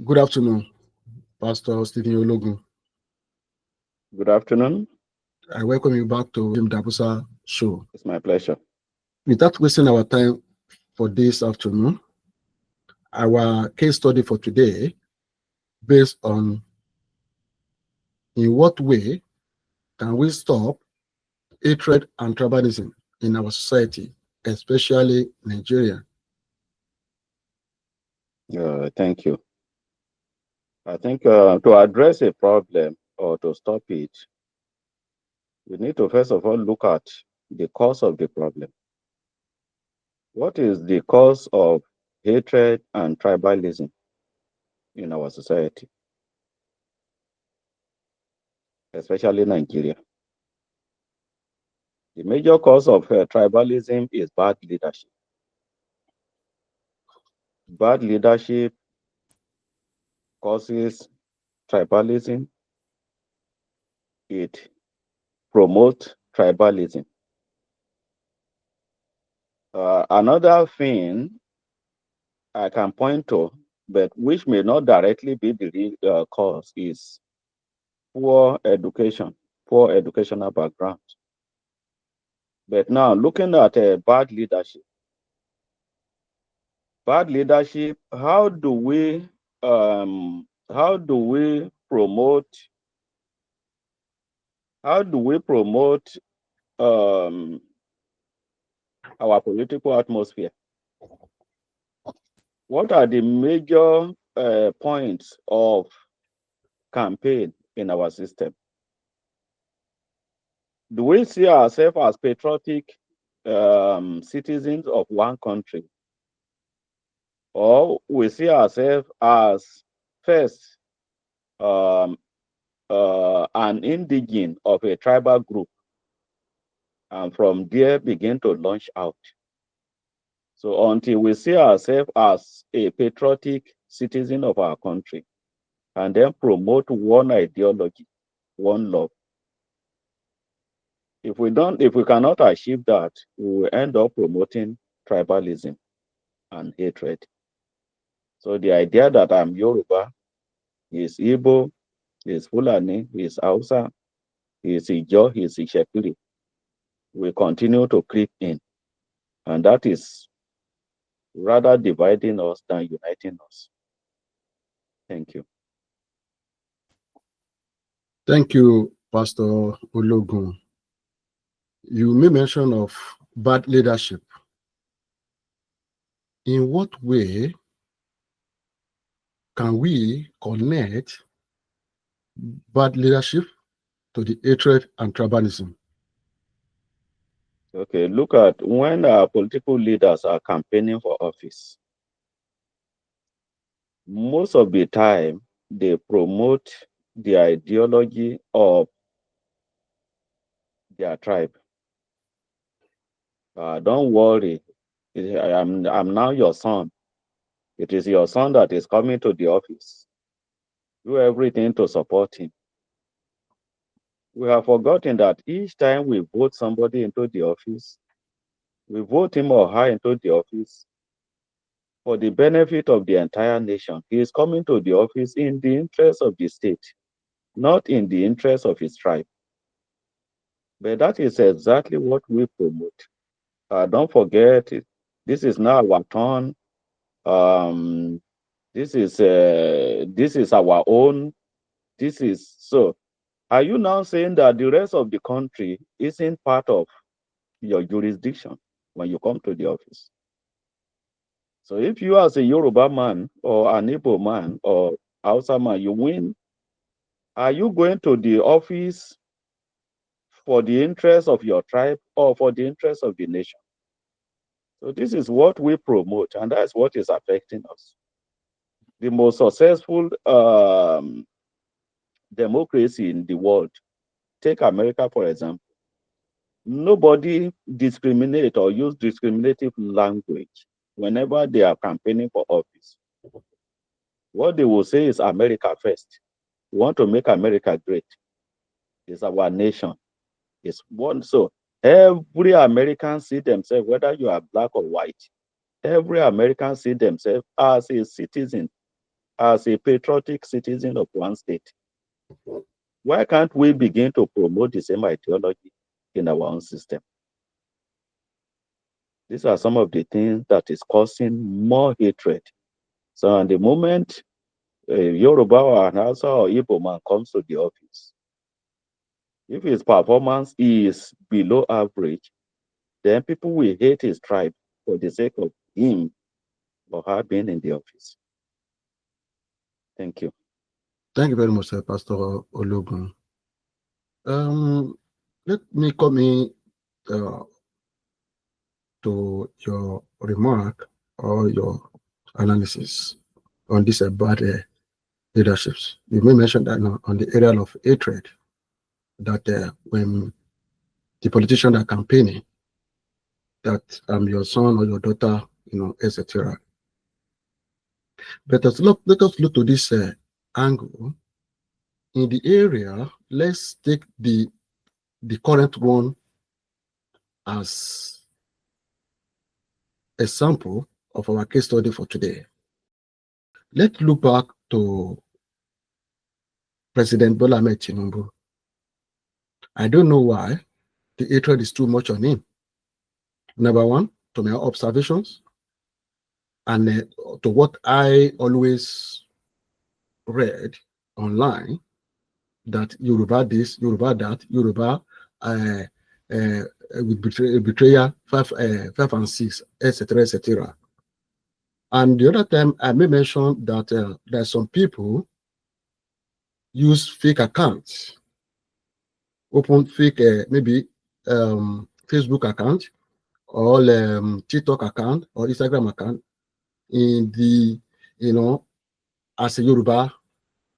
Good afternoon, Pastor Stephen Ologun. Good afternoon. I welcome you back to Jim Dabusa Show. It's my pleasure. Without wasting our time for this afternoon, our case study for today based on in what way can we stop hatred and tribalism in our society, especially Nigeria. Thank you. I think to address a problem or to stop it, we need to first of all look at the cause of the problem. What is the cause of hatred and tribalism in our society, especially Nigeria? The major cause of tribalism is bad leadership. Bad leadership causes tribalism. It promotes tribalism. Another thing I can point to, but which may not directly be the real cause, is poor education, poor educational background. But now, looking at bad leadership, how do we promote um, our political atmosphere? What are the major points of campaign in our system? Do we see ourselves as patriotic citizens of one country, or we see ourselves as first an indigene of a tribal group, and from there begin to launch out? So until we see ourselves as a patriotic citizen of our country, and then promote one ideology, one love. If we cannot achieve that, we will end up promoting tribalism and hatred. So the idea that I'm Yoruba, is Igbo, is Fulani, is Hausa, is Ijo, is Ishekiri, will continue to creep in. And that is rather dividing us than uniting us. Thank you. Thank you, Pastor Ologun. You made mention of bad leadership. In what way can we connect bad leadership to the hatred and tribalism? Okay, look at when our political leaders are campaigning for office. Most of the time, they promote the ideology of their tribe. Don't worry, I'm now your son. It is your son that is coming to the office. Do everything to support him. We have forgotten that each time we vote somebody into the office, we vote him or her into the office for the benefit of the entire nation. He is coming to the office in the interest of the state, not in the interest of his tribe. But that is exactly what we promote. Don't forget, this is now our turn. Um, this is our own. This is so. Are you now saying that the rest of the country isn't part of your jurisdiction when you come to the office? So if you as a Yoruba man or an Igbo man or Hausa man, you win, are you going to the office for the interest of your tribe or for the interest of the nation? So this is what we promote, and that's what is affecting us. The most successful democracy in the world, take America for example, nobody discriminate or use discriminative language whenever they are campaigning for office. What they will say is America first. We want to make America great. It's our nation. It's one. So every American see themselves, whether you are black or white, every American see themselves as a citizen as a patriotic citizen of one state, why can't we begin to promote the same ideology in our own system? These are some of the things that is causing more hatred. So, at the moment Yoruba or Hausa or Igbo man comes to the office, if his performance is below average, then people will hate his tribe for the sake of him or her being in the office. Thank you. Thank you very much, Pastor Ologun. Let me come in to your remark or your analysis on this bad leaderships. You may mention that on the area of hatred, that when the politicians are campaigning, that I'm your son or your daughter, etc. But let us look to this angle. In the area, let's take the current one as a sample of our case study for today. Let's look back to President Bola Ahmed Tinubu. I don't know why the hatred is too much on him. Number one, to my observations, and to what I always read online, that Yoruba this, Yoruba that, Yoruba with betrayal 5 and 6, etc., etc. And the other time I may mention that there are some people use fake accounts, open fake maybe Facebook account or TikTok account or Instagram account in the as a Yoruba,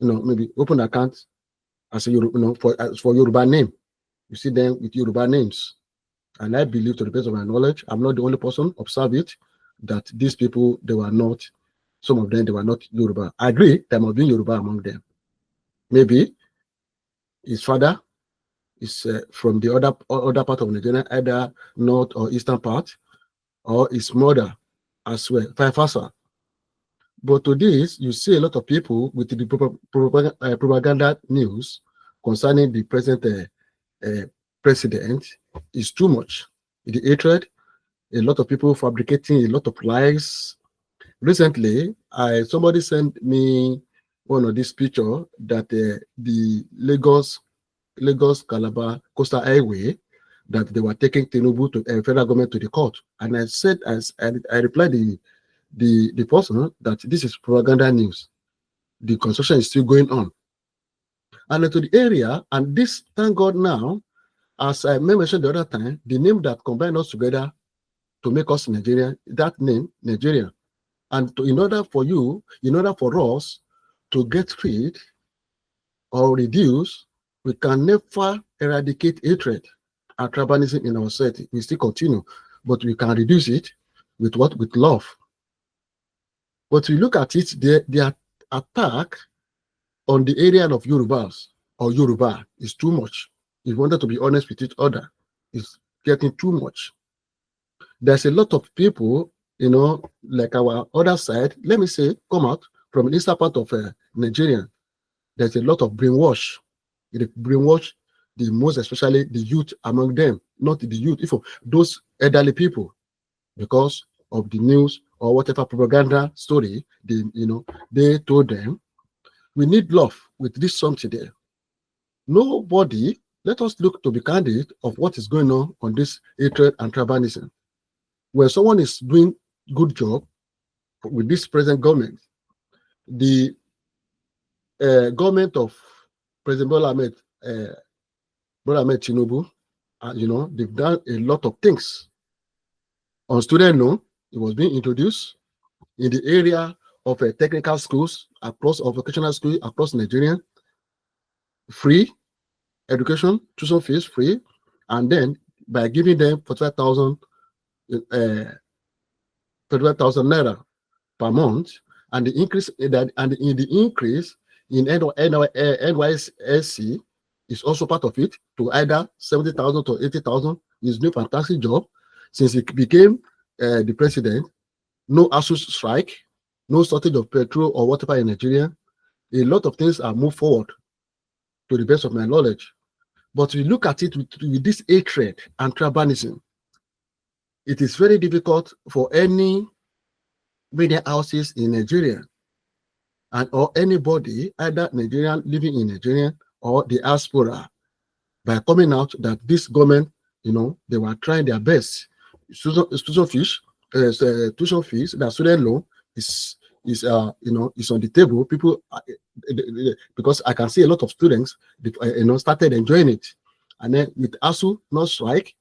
maybe open account as a Yoruba, for Yoruba name. You see them with Yoruba names. And I believe, to the best of my knowledge, I'm not the only person observe it, that these people, they were not, some of them, they were not Yoruba. I agree, there must be Yoruba among them. Maybe his father is from the other part of Nigeria, either north or eastern part, or his mother as well, vice versa. But to this, you see a lot of people with the propaganda news concerning the present president is too much. The hatred, a lot of people fabricating a lot of lies. Recently, somebody sent me one of this picture that the Lagos Calabar Coastal Highway, that they were taking Tinubu to federal government to the court, and I said, I replied the person that this is propaganda news. The construction is still going on, and to the area, and this, thank God now, as I mentioned the other time, the name that combined us together to make us Nigerian, that name, Nigeria. And in order for us to get rid or reduce, we can never eradicate hatred and tribalism in our society. We still continue, but we can reduce it with what? With love. But we look at it, the attack on the area of Yorubas or Yoruba is too much. If we wanted to be honest with each other, it's getting too much. There's a lot of people, like our other side, let me say, come out from the eastern part of Nigeria. There's a lot of brainwash. They brainwash the most, especially the youth among them, not the youth, if those elderly people, because of the news or whatever propaganda story they told them. We need love with this song today. Nobody, let us look to be candid of what is going on this hatred and tribalism. When someone is doing good job with this present government, the government of President Bola Ahmed Tinubu, they've done a lot of things. On student loan, it was being introduced in the area of technical schools across, or vocational schools across Nigeria, free education, tuition fees free, and then by giving them 45,000 naira per month, and the increase in NYSC is also part of it, to either 70,000 to 80,000. Is doing a fantastic job since he became the president. No ASU strike, no shortage of petrol or whatever in Nigeria. A lot of things are moved forward to the best of my knowledge. But we look at it with this hatred and tribalism. It is very difficult for any media houses in Nigeria and or anybody, either Nigerian living in Nigeria or the diaspora, by coming out that this government, they were trying their best. Tuition fees, that student loan is on the table. People, because I can see a lot of students, started enjoying it, and then with ASU not strike,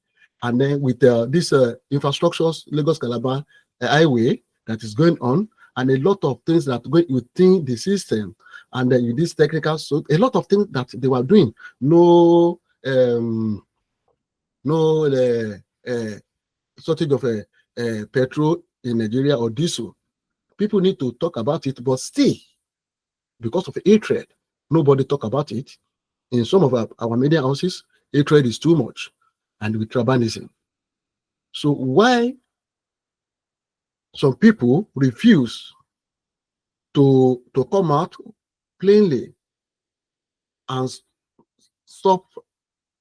and then with this infrastructures Lagos Calabar highway that is going on, and a lot of things that go within the system, and then with this technical, so a lot of things that they were doing. No, no shortage of petrol in Nigeria or diesel. People need to talk about it, but still, because of hatred, nobody talk about it. In some of our media houses, hatred is too much, and with tribalism. So why some people refuse to come out plainly and stop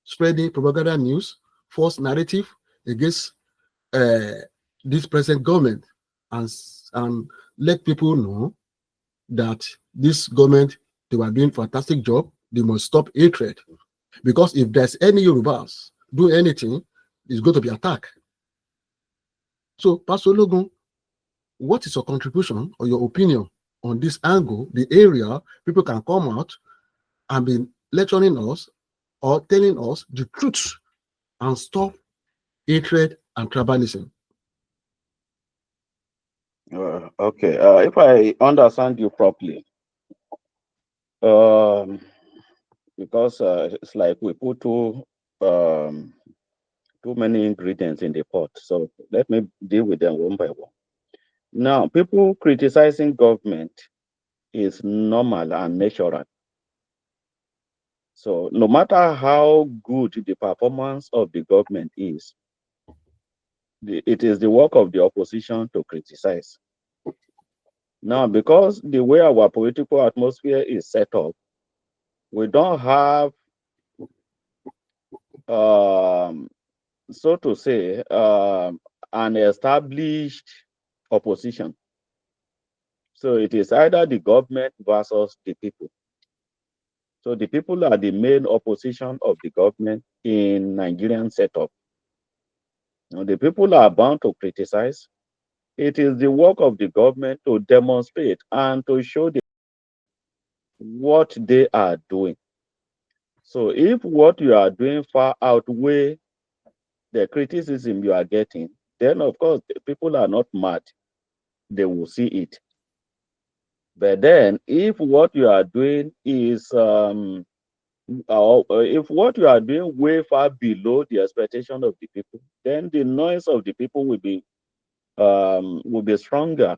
spreading propaganda news, false narrative against this present government, and let people know that this government, they were doing a fantastic job. They must stop hatred, because if there's any Yorubas do anything, it's going to be attacked. So, Pastor Logun, what is your contribution or your opinion on this angle, the area people can come out and be lecturing us or telling us the truth and stop hatred and tribalism? Okay, if I understand you properly, um, because it's like we put too many ingredients in the pot. So let me deal with them one by one. Now, people criticizing government is normal and natural. So no matter how good the performance of the government is, it is the work of the opposition to criticize. Now, because the way our political atmosphere is set up, we don't have, um, so to say, an established opposition. So it is either the government versus the people. So the people are the main opposition of the government in Nigerian setup. Now, the people are bound to criticize. It is the work of the government to demonstrate and to show what they are doing. So if what you are doing far outweigh the criticism you are getting, then of course the people are not mad. They will see it. But then if what you are doing is if what you are doing way far below the expectation of the people, then the noise of the people will be stronger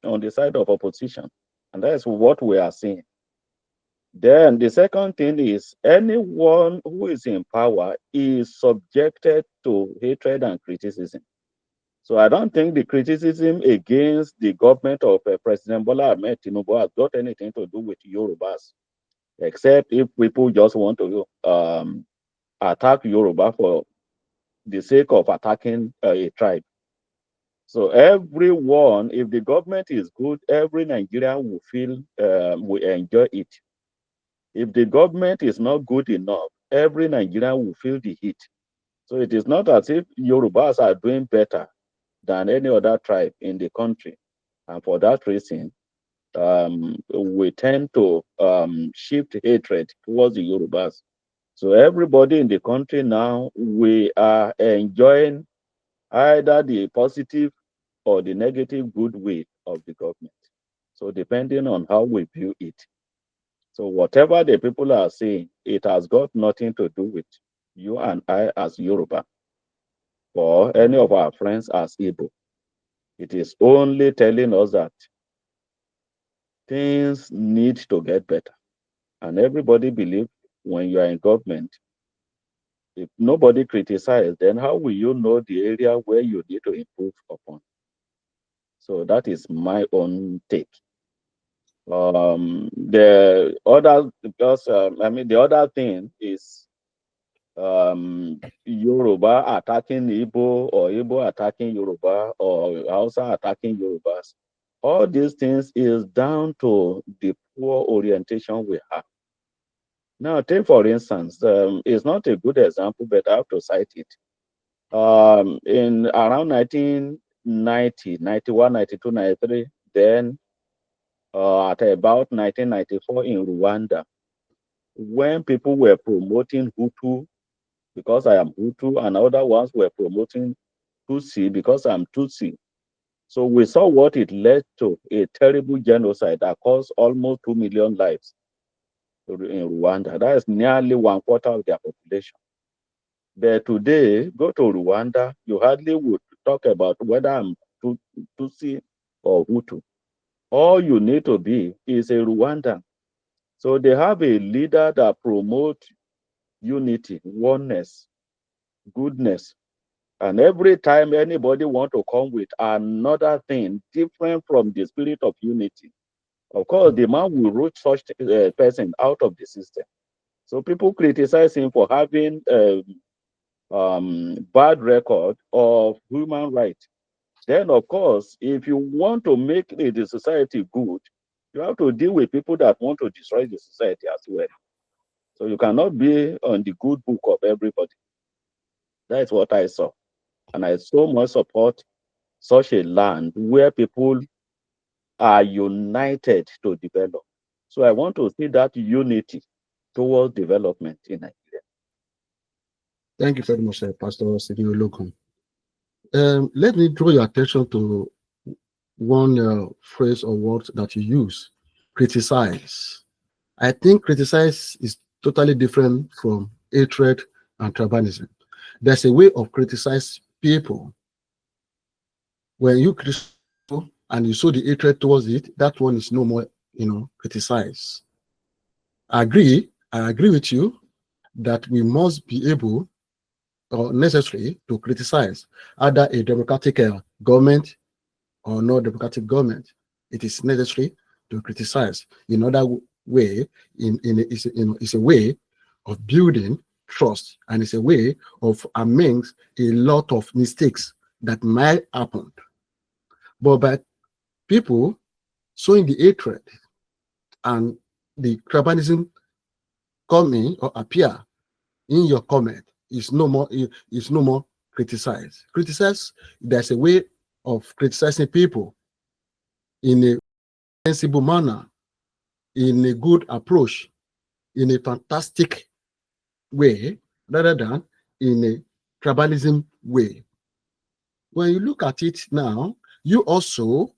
on the side of opposition, and that's what we are seeing. Then the second thing is anyone who is in power is subjected to hatred and criticism. So I don't think the criticism against the government of President Bola Ahmed Tinubu has got anything to do with Yorubas, except if people just want to attack Yoruba for the sake of attacking a tribe. So everyone, if the government is good, every Nigerian will feel will enjoy it. If the government is not good enough, every Nigerian will feel the heat. So it is not as if Yorubas are doing better than any other tribe in the country. And for that reason, we tend to shift hatred towards the Yorubas. So everybody in the country now, we are enjoying either the positive or the negative goodwill of the government. So depending on how we view it. So whatever the people are saying, it has got nothing to do with you and I as Yoruba or any of our friends as Igbo. It is only telling us that things need to get better. And everybody believes when you are in government, if nobody criticizes, then how will you know the area where you need to improve upon? So that is my own take. The other, because the other thing is Yoruba attacking Igbo, or Igbo attacking Yoruba, or Hausa attacking Yorubas. All these things is down to the poor orientation we have. Now, take for instance, it's not a good example, but I have to cite it. In around 1990, 91, 92, 93, then at about 1994 in Rwanda, when people were promoting Hutu because I am Hutu, and other ones were promoting Tutsi because I'm Tutsi. So we saw what it led to, a terrible genocide that cost almost 2 million lives in Rwanda. That is nearly one quarter of their population. But today, go to Rwanda, you hardly would talk about whether I'm Tutsi or Hutu. All you need to be is a Rwandan. So they have a leader that promotes unity, oneness, goodness. And every time anybody want to come with another thing different from the spirit of unity, of course, the man will root such person out of the system. So people criticize him for having bad record of human rights. Then, of course, if you want to make the society good, you have to deal with people that want to destroy the society as well. So you cannot be on the good book of everybody. That's what I saw. And I so much support such a land where people are united to develop. So I want to see that unity towards development in Nigeria. Thank you very much, Pastor Sidio Logan. Let me draw your attention to one phrase or word that you use, criticize. I think criticize is totally different from hatred and tribalism. There's a way of criticize people. When you criticize people and you show the hatred towards it, that one is no more, criticize. I agree with you that we must be able or necessary to criticize either a democratic government or no democratic government. It is necessary to criticize. In other way, it's a way of building trust, and it's a way of amends a lot of mistakes that might happen. But by people showing the hatred and the tribalism coming or appear in your comment is no more criticized. Criticize, there's a way of criticizing people in a sensible manner, in a good approach, in a fantastic way, rather than in a tribalism way. When you look at it now, you also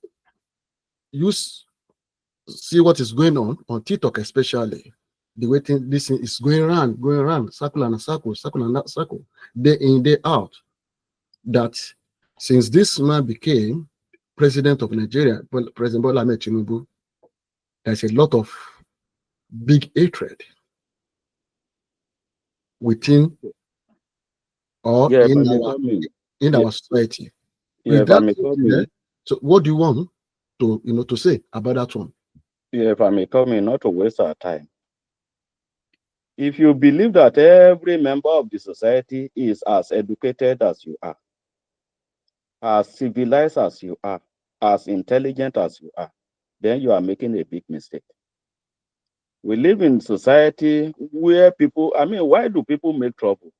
see what is going on TikTok, especially the way this thing is going around, circle and circle, circle and circle, day in, day out. That since this man became president of Nigeria, President Bola Ahmed Tinubu, there's a lot of big hatred within or Yeah, if I may come in. in Yeah, our society. yeah, With if I that may thing come there, in. so what do you want to say about that one? Yeah, if I may come in, not to waste our time. If you believe that every member of the society is as educated as you are, as civilized as you are, as intelligent as you are, then you are making a big mistake. We live in society where people, why do people make trouble?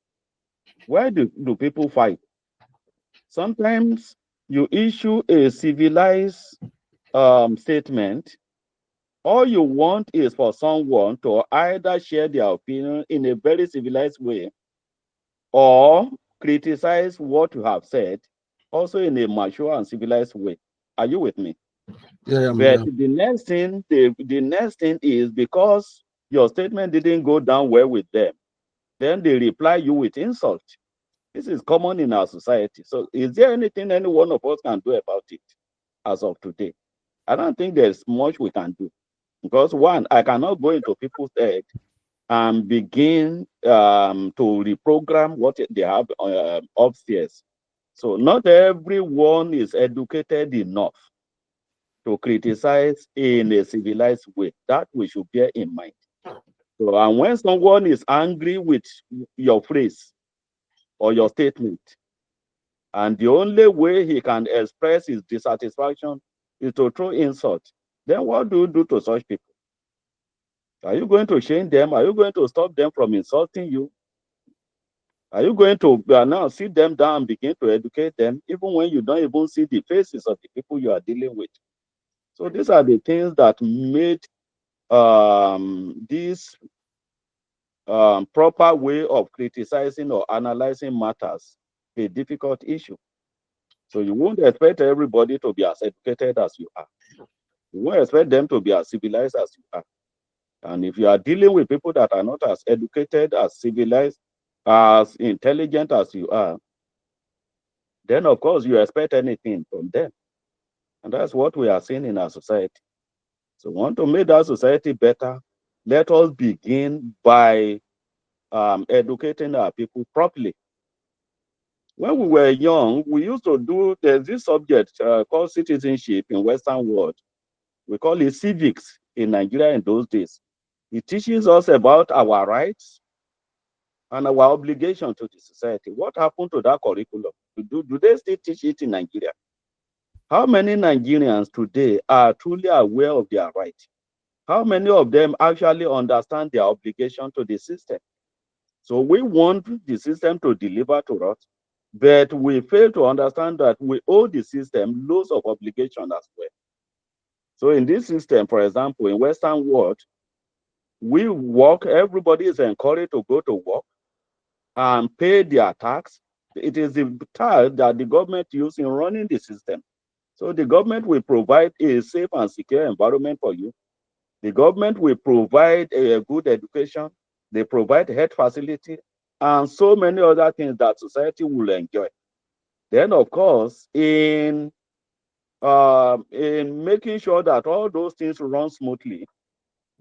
Why do people fight? Sometimes you issue a civilized statement. All you want is for someone to either share their opinion in a very civilized way or criticize what you have said also in a mature and civilized way. Are you with me? Yeah, But yeah. the next thing is because your statement didn't go down well with them, then they reply you with insult. This is common in our society. So is there anything any one of us can do about it as of today? I don't think there's much we can do. Because one, I cannot go into people's head and begin to reprogram what they have upstairs. So not everyone is educated enough to criticize in a civilized way. That we should bear in mind. So, and when someone is angry with your phrase or your statement, and the only way he can express his dissatisfaction is to throw insult, then what do you do to such people? Are you going to shame them? Are you going to stop them from insulting you? Are you going to now sit them down and begin to educate them, even when you don't even see the faces of the people you are dealing with? So these are the things that made this proper way of criticizing or analyzing matters a difficult issue. So you won't expect everybody to be as educated as you are. You won't expect them to be as civilized as you are. And if you are dealing with people that are not as educated, as civilized, as intelligent as you are, then of course you expect anything from them. And that's what we are seeing in our society. So we want to make that society better. Let us begin by educating our people properly. When we were young, we used to do, there's this subject called citizenship in Western world. We call it civics in Nigeria in those days. It teaches us about our rights and our obligation to the society. What happened to that curriculum? Do they still teach it in Nigeria? How many Nigerians today are truly aware of their rights? How many of them actually understand their obligation to the system? So we want the system to deliver to us, but we fail to understand that we owe the system loads of obligation as well. So in this system, for example, in Western world, we work, everybody is encouraged to go to work and pay their tax. It is the tax that the government uses in running the system. So the government will provide a safe and secure environment for you. The government will provide a good education. They provide health facility and so many other things that society will enjoy. Then, of course, in making sure that all those things run smoothly,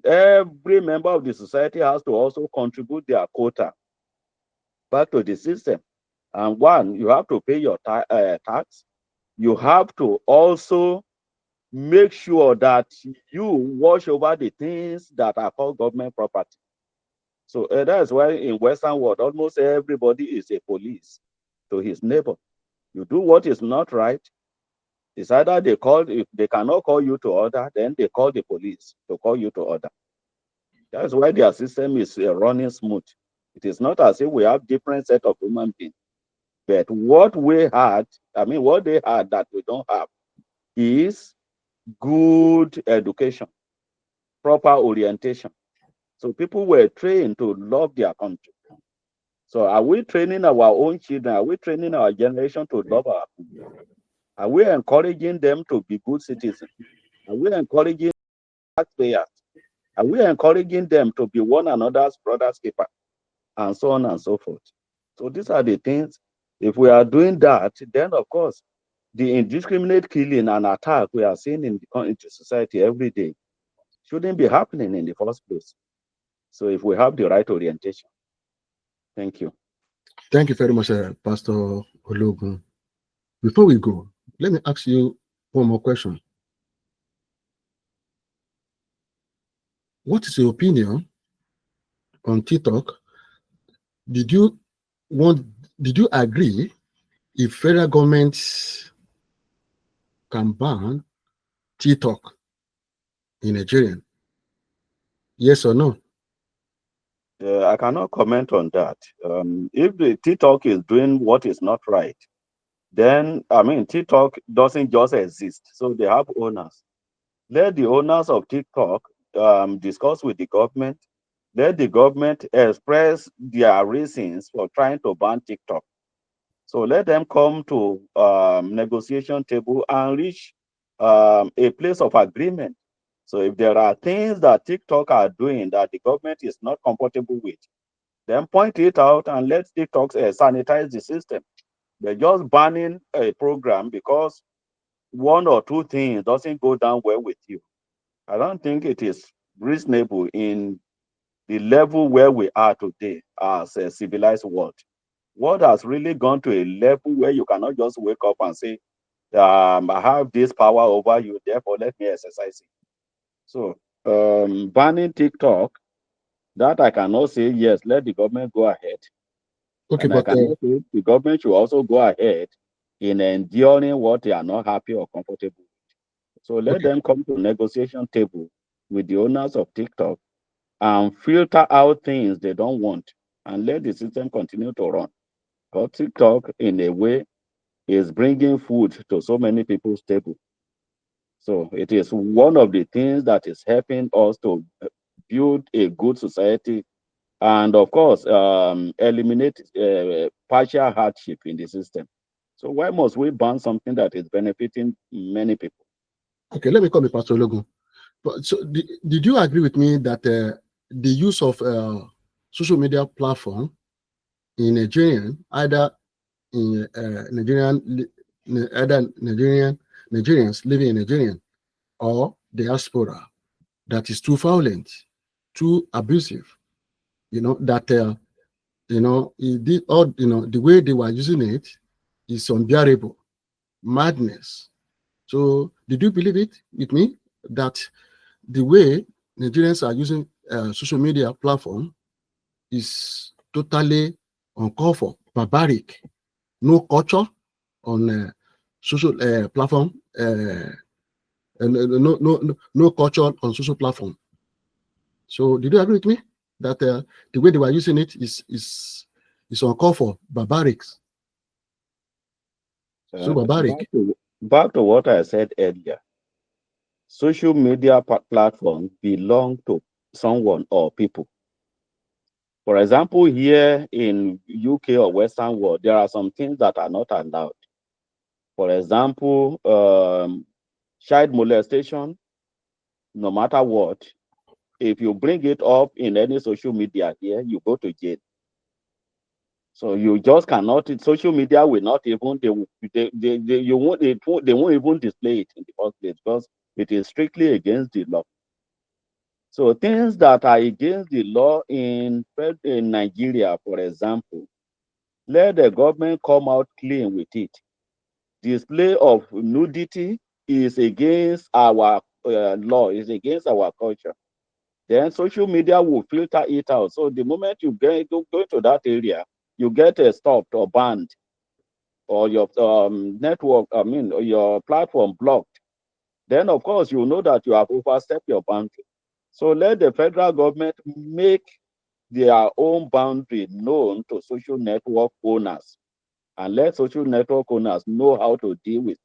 every member of the society has to also contribute their quota back to the system. And one, you have to pay your tax. You have to also make sure that you watch over the things that are called government property. So that's why in Western world, almost everybody is a police to his neighbor. You do what is not right, it's either they call, if they cannot call you to order, then they call the police to call you to order. That's why their system is running smooth. It is not as if we have different set of human beings, but what we had, I mean, what they had that we don't have is good education, proper orientation. So people were trained to love their country. So are we training our own children? Are we training our generation to love our country? Are we encouraging them to be good citizens? Are we encouraging taxpayers? Are we encouraging them to be one another's brother's keeper? And so on and so forth. So these are the things. If we are doing that, then of course, the indiscriminate killing and attack we are seeing in the society every day shouldn't be happening in the first place. So if we have the right orientation. Thank you. Thank you very much, Pastor Ologun. Before we go, let me ask you one more question. What is your opinion on TikTok? Did you want? Did you agree if federal government can ban TikTok in Nigeria? Yes or no? I cannot comment on that. If the TikTok is doing what is not right, then I mean TikTok doesn't just exist. So they have owners. Let the owners of TikTok discuss with the government. Let the government express their reasons for trying to ban TikTok. So let them come to negotiation table and reach a place of agreement. So if there are things that TikTok are doing that the government is not comfortable with, then point it out and let TikTok sanitize the system. They're just banning a program because one or two things doesn't go down well with you. I don't think it is reasonable in the level where we are today as a civilized world. World has really gone to a level where you cannot just wake up and say, I have this power over you, therefore let me exercise it. So banning TikTok, that I cannot say yes, let the government go ahead. Okay, And I but cannot say the government should also go ahead in enduring what they are not happy or comfortable. So let okay, them come to negotiation table with the owners of TikTok and filter out things they don't want and let the system continue to run. Because TikTok, in a way, is bringing food to so many people's table. So it is one of the things that is helping us to build a good society and, of course, eliminate partial hardship in the system. So why must we ban something that is benefiting many people? okay. Let me come to Pastor Logan. But so, did you agree with me that the use of social media platform in Nigerian, either in either Nigerians living in Nigerian or diaspora, that is too violent, too abusive? You know that the way they were using it is unbearable, madness. So, did you believe it with me that the way Nigerians are using social media platform is totally uncalled for, barbaric, no culture on social platform, no culture on social platform. So, did you agree with me that the way they were using it is uncalled for, barbaric, so Uh, back barbaric? to back to what I said earlier. Social media platforms belong to someone or people. For example, here in UK or Western world, there are some things that are not allowed. For example, child molestation, no matter what, if you bring it up in any social media here, you go to jail. So you just cannot. Social media will not even they you won't they won't even display it in the first place because it is strictly against the law. So things that are against the law in Nigeria, for example, let the government come out clean with it. Display of nudity is against our law, is against our culture. Then social media will filter it out. So the moment you go to that area, you get stopped or banned, or your network, I mean, or your platform blocked. Then of course you know that you have overstepped your boundary. So let the federal government make their own boundary known to social network owners and let social network owners know how to deal with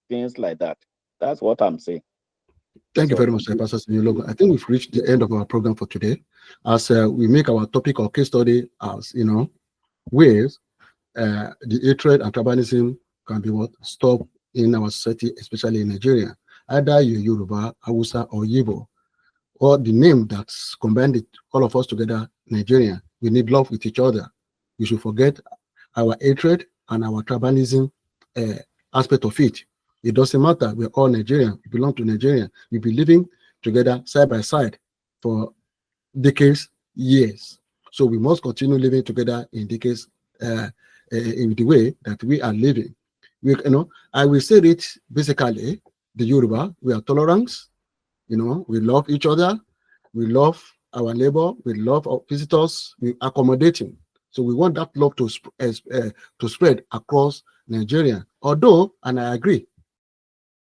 things like that. That's what I'm saying. Thank you So very much, Pastor Logo. I think we've reached the end of our program for today. As we make our topic or case study as ways the hatred and tribalism can be what stopped in our society, especially in Nigeria. Either you're Yoruba, Hausa, or Yibo, or the name that's combined it, all of us together, Nigeria. We need love with each other. We should forget our hatred and our tribalism uh, aspect of it. It doesn't matter. We're all Nigerian. We belong to Nigeria. We've been living together side by side for decades, years. So we must continue living together in decades in the way that we are living. I will say it basically, the Yoruba, we are tolerance, we love each other, we love our neighbor, we love our visitors, we accommodating. So we want that love to spread across Nigeria. Although, and I agree,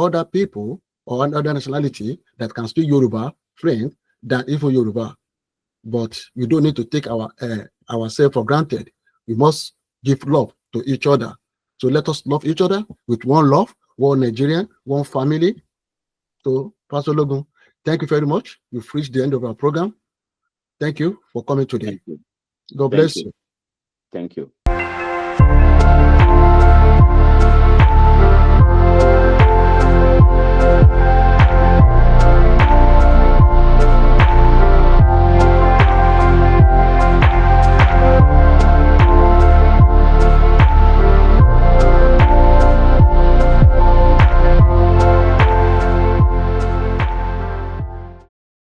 other people or another nationality that can speak Yoruba fluent than even Yoruba, but we don't need to take ourselves for granted. We must give love to each other. So let us love each other with one love, one Nigerian, one family. So, Pastor Logan, thank you very much. We've reached the end of our program. Thank you for coming today. thank you. God Thank bless you. you. Thank you.